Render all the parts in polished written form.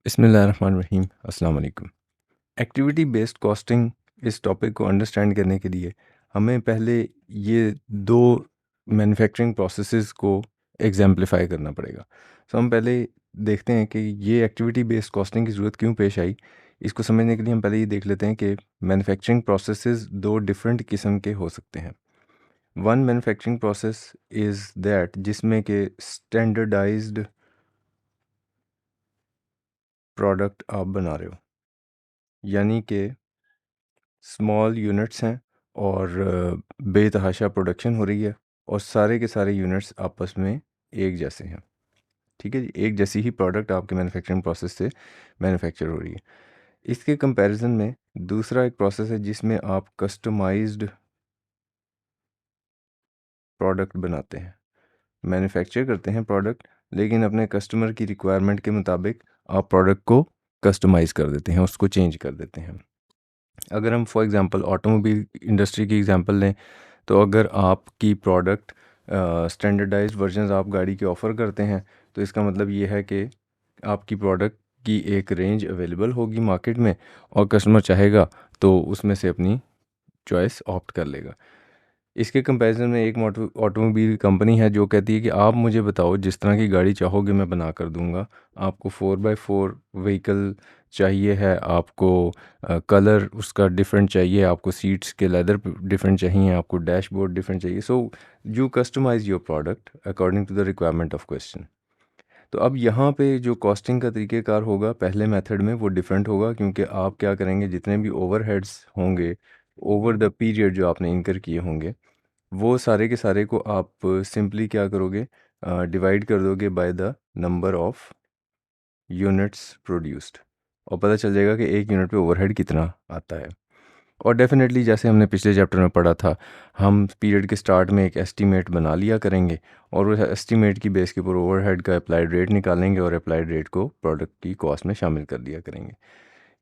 बिस्मिल्लाहिर्रहमानिर्रहीम। अस्सलाम वालेकुम। एक्टिविटी बेस्ड कॉस्टिंग इस टॉपिक को अंडरस्टैंड करने के लिए हमें पहले ये दो मैन्युफैक्चरिंग प्रोसेसेस को एग्जाम्पलीफाई करना पड़ेगा। हम पहले देखते हैं कि ये एक्टिविटी बेस्ड कॉस्टिंग की ज़रूरत क्यों पेश आई। इसको समझने के लिए हम पहले ये देख लेते हैं कि मैन्युफैक्चरिंग प्रोसेसेस दो डिफरेंट किस्म के हो सकते हैं। One manufacturing process is that जिसमें कि स्टैंडर्डाइज्ड प्रोडक्ट आप बना रहे हो, यानी कि स्मॉल यूनिट्स हैं और बेतहाशा प्रोडक्शन हो रही है और सारे के सारे यूनिट्स आपस में एक जैसे हैं। ठीक है जी, एक जैसी ही प्रोडक्ट आपके मैन्युफैक्चरिंग प्रोसेस से मैन्युफैक्चर हो रही है। इसके कंपैरिजन में दूसरा एक प्रोसेस है जिसमें आप कस्टमाइज्ड प्रोडक्ट बनाते हैं, मैन्युफैक्चर करते हैं प्रोडक्ट, लेकिन अपने कस्टमर की रिक्वायरमेंट के मुताबिक आप प्रोडक्ट को कस्टमाइज़ कर देते हैं, उसको चेंज कर देते हैं। अगर हम फॉर एग्ज़ाम्पल ऑटोमोबाइल इंडस्ट्री की एग्ज़ाम्पल लें, तो अगर आपकी प्रोडक्ट स्टैंडर्डाइज्ड वर्जन्स आप गाड़ी के ऑफ़र करते हैं, तो इसका मतलब ये है कि आपकी प्रोडक्ट की एक रेंज अवेलेबल होगी मार्केट में और कस्टमर चाहेगा तो उसमें से अपनी चॉइस ऑप्ट कर लेगा। इसके कंपैरिजन में एक ऑटोमोबाइल कंपनी है जो कहती है कि आप मुझे बताओ, जिस तरह की गाड़ी चाहोगे मैं बना कर दूंगा। आपको 4x4 व्हीकल चाहिए है, आपको कलर उसका डिफरेंट चाहिए, आपको सीट्स के लेदर डिफरेंट चाहिए, आपको डैशबोर्ड डिफरेंट चाहिए। So you customise your product according to the requirement of question. तो अब यहाँ पे जो कॉस्टिंग का तरीक़ेकार होगा पहले मेथड में वो डिफरेंट होगा, क्योंकि आप क्या करेंगे, जितने भी ओवरहेड्स होंगे ओवर द पीरियड जो आपने इनकर किए होंगे, वो सारे के सारे को आप सिंपली क्या करोगे, डिवाइड कर दोगे by the number of units produced, और पता चल जाएगा कि एक यूनिट पे ओवरहेड कितना आता है। और डेफिनेटली जैसे हमने पिछले चैप्टर में पढ़ा था, हम पीरियड के स्टार्ट में एक एस्टीमेट बना लिया करेंगे और उस एस्टीमेट की बेस के ऊपर ओवरहेड का अप्लाइड रेट निकालेंगे और अप्लाइड रेट को प्रोडक्ट की कॉस्ट में शामिल कर दिया करेंगे।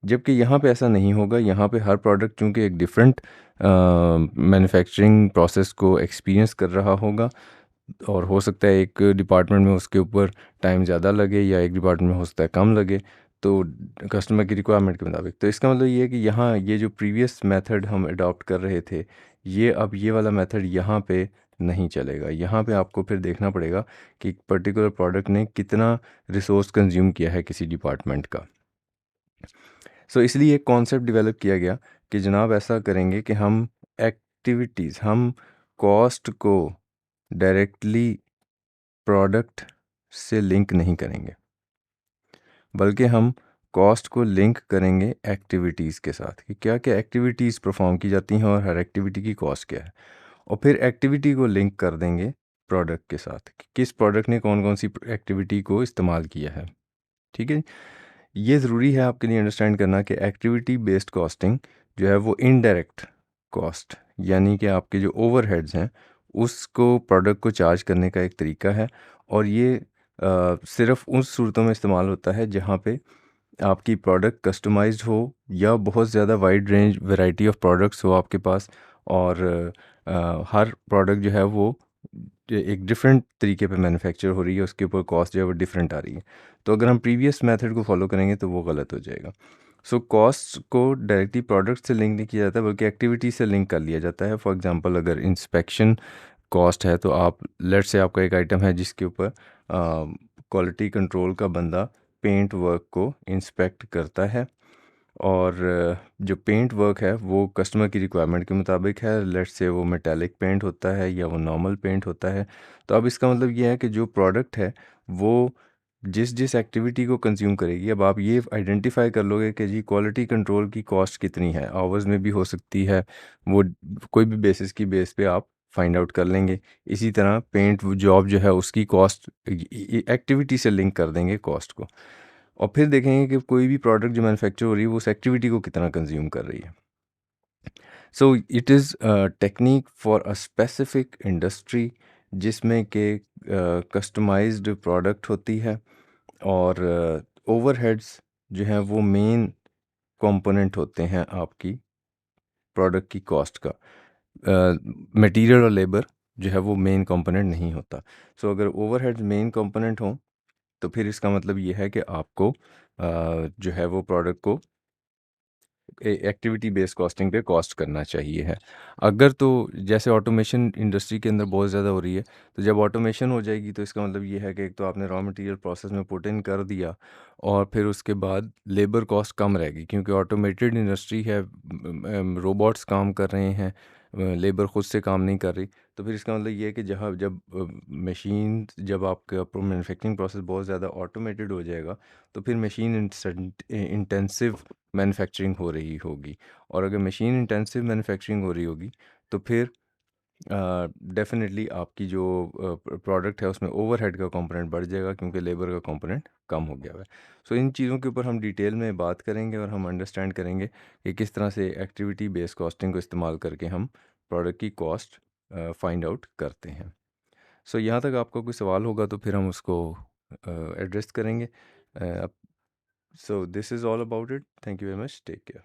जबकि यहाँ पे ऐसा नहीं होगा। यहाँ पे हर प्रोडक्ट चूँकि एक डिफरेंट मैन्युफैक्चरिंग प्रोसेस को एक्सपीरियंस कर रहा होगा, और हो सकता है एक डिपार्टमेंट में उसके ऊपर टाइम ज़्यादा लगे या एक डिपार्टमेंट में हो सकता है कम लगे, तो कस्टमर की रिक्वायरमेंट के मुताबिक। तो इसका मतलब ये है कि यहाँ ये जो प्रीवियस मेथड हम अडॉप्ट कर रहे थे, ये अब ये वाला मेथड यहाँ पे नहीं चलेगा। यहाँ पे आपको फिर देखना पड़ेगा कि एक पर्टिकुलर प्रोडक्ट ने कितना रिसोर्स कंज्यूम किया है किसी डिपार्टमेंट का। सो इसलिए एक कॉन्सेप्ट डेवलप किया गया कि जनाब ऐसा करेंगे कि हम कॉस्ट को डायरेक्टली प्रोडक्ट से लिंक नहीं करेंगे, बल्कि हम कॉस्ट को लिंक करेंगे एक्टिविटीज़ के साथ, कि क्या क्या एक्टिविटीज़ परफॉर्म की जाती हैं और हर एक्टिविटी की कॉस्ट क्या है। और फिर एक्टिविटी को लिंक कर देंगे प्रोडक्ट के साथ, कि किस प्रोडक्ट ने कौन कौन सी एक्टिविटी को इस्तेमाल किया है। ठीक है। ये ज़रूरी है आपके लिए अंडरस्टैंड करना कि एक्टिविटी बेस्ड कॉस्टिंग जो है वो इनडायरेक्ट कॉस्ट, यानी कि आपके जो ओवरहेड्स हैं उसको प्रोडक्ट को चार्ज करने का एक तरीका है। और ये सिर्फ उन सूरतों में इस्तेमाल होता है जहाँ पे आपकी प्रोडक्ट कस्टमाइज्ड हो या बहुत ज़्यादा wide range variety of products हो आपके पास, और हर प्रोडक्ट जो है वो एक डिफरेंट तरीके पे मैन्युफैक्चर हो रही है, उसके ऊपर कॉस्ट जो है वो डिफरेंट आ रही है। तो अगर हम प्रीवियस मेथड को फॉलो करेंगे तो वो गलत हो जाएगा। सो कॉस्ट को डायरेक्टली प्रोडक्ट से लिंक नहीं किया जाता, बल्कि एक्टिविटी से लिंक कर लिया जाता है। फॉर एग्जांपल अगर इंस्पेक्शन कॉस्ट है, तो आप लेट से आपका एक आइटम है जिसके ऊपर क्वालिटी कंट्रोल का बंदा पेंट वर्क को इंस्पेक्ट करता है, और जो पेंट वर्क है वो कस्टमर की रिक्वायरमेंट के मुताबिक है। लेट्स से वो मेटालिक पेंट होता है या वो नॉर्मल पेंट होता है। तो अब इसका मतलब ये है कि जो प्रोडक्ट है वो जिस जिस एक्टिविटी को कंज्यूम करेगी, अब आप ये आइडेंटिफाई कर लोगे कि जी क्वालिटी कंट्रोल की कॉस्ट कितनी है, आवर्स में भी हो सकती है, वो कोई भी बेसिस की बेस पे आप फाइंड आउट कर लेंगे। इसी तरह पेंट जॉब जो है उसकी कॉस्ट एक्टिविटी से लिंक कर देंगे कॉस्ट को, और फिर देखेंगे कि कोई भी प्रोडक्ट जो मैन्युफैक्चर हो रही है वो उस एक्टिविटी को कितना कंज्यूम कर रही है। So it is technique for a specific industry जिसमें कि कस्टमाइज्ड प्रोडक्ट होती है, और ओवरहेड्स जो हैं वो मेन कंपोनेंट होते हैं आपकी प्रोडक्ट की कॉस्ट का। मटेरियल और लेबर जो है वो मेन कंपोनेंट नहीं होता। सो अगर ओवरहेड्स मेन कंपोनेंट हों, तो फिर इसका मतलब ये है कि आपको जो है वो प्रोडक्ट को एक्टिविटी बेस्ड कॉस्टिंग पे कॉस्ट करना चाहिए है। अगर तो जैसे ऑटोमेशन इंडस्ट्री के अंदर बहुत ज़्यादा हो रही है, तो जब ऑटोमेशन हो जाएगी तो इसका मतलब ये है कि एक तो आपने रॉ मटेरियल प्रोसेस में पुट इन कर दिया और फिर उसके बाद लेबर कॉस्ट कम रहेगी क्योंकि ऑटोमेटेड इंडस्ट्री है, रोबोट्स काम कर रहे हैं, लेबर खुद से काम नहीं कर रही। तो फिर इसका मतलब ये है कि जहाँ जब मशीन जब आपका मैन्युफैक्चरिंग प्रोसेस बहुत ज़्यादा ऑटोमेटेड हो जाएगा तो फिर मशीन इंटेंसिव मैन्युफैक्चरिंग हो रही होगी, और अगर मशीन इंटेंसिव मैन्युफैक्चरिंग हो रही होगी तो फिर डेफिनेटली आपकी जो प्रोडक्ट है उसमें ओवरहेड का कंपोनेंट बढ़ जाएगा क्योंकि लेबर का कंपोनेंट कम हो गया हुआ है। सो इन चीज़ों के ऊपर हम डिटेल में बात करेंगे और हम अंडरस्टैंड करेंगे कि किस तरह से एक्टिविटी बेस्ड कॉस्टिंग को इस्तेमाल करके हम प्रोडक्ट की कॉस्ट फाइंड आउट करते हैं। सो यहाँ तक आपका कोई सवाल होगा तो फिर हम उसको एड्रेस करेंगे। So this is all about it. Thank you very much. Take care.